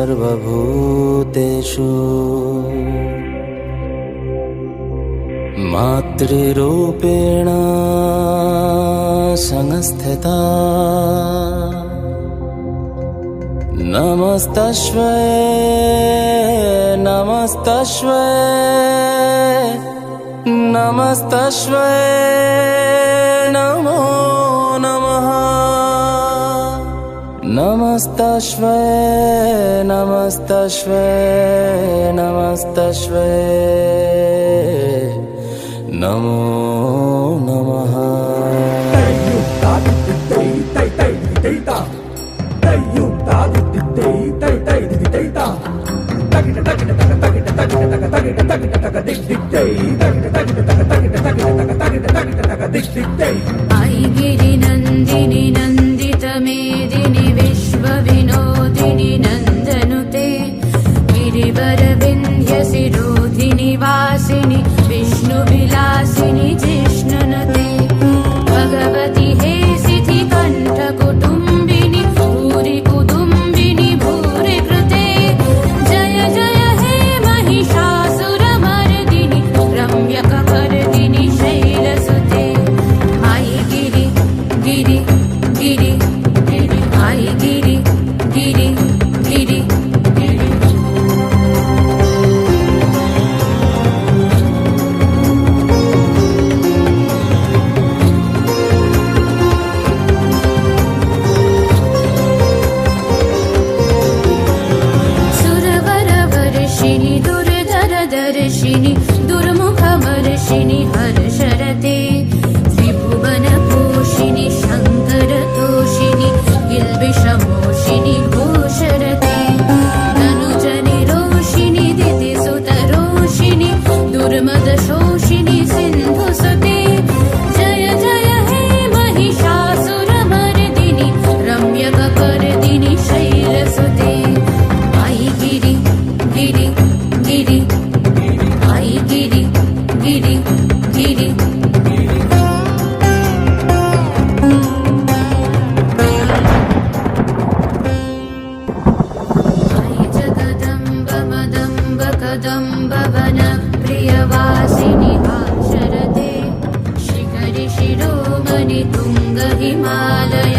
सर्वभूतेषु मातृरूपेण संस्थिता नमस्तस्मै नमस्तस्मै नमस्तस्मै नमो नमः नमस्तस्मै नमस्तस्मै नमस्तस्मै नमो नमः आई गिरिनन्दिनि नन्दितमेदिनि विश्वविनोदिनि नन्दनुते गिरिवरविन्ध्यसिरोधिनि वासिनि विष्णुविलासिनि जिष्णुनुते भगवति हे सिद्धिकण्ठकुटुम्बिनि भूरि कुटुम्बिनि भूरि कृते जय जय हे महिषासुरमर्दिनि रम्यकपर्दिनि शैलसुते आई गिरि गिरि गिरि गिरि आई गिरि गिरि गिरि सुरवरवर्षिणि दुर्धरदर्शिनि दुर्मुखवर्षिणि हर्षरते त्रिभुवनपोषिणि शङ्करतोषिणि किल्बिषमोषिणि घोषरते तनुजनिरोषिणि दितिसुतरोषिणि दुर्मदशोषिणि सिन्धुसुते जय जय हे महिषासुरमर्दिनि रम्यकपर्दिनि शैलसुते आई गिरि गिरि गिरि आई गिरि गिरि गिरि आई जगदम्ब मदम्ब कदम्ब वन प्रियवासिनि भाषरते शिखरि शिरोमणि तुङ्ग हिमालय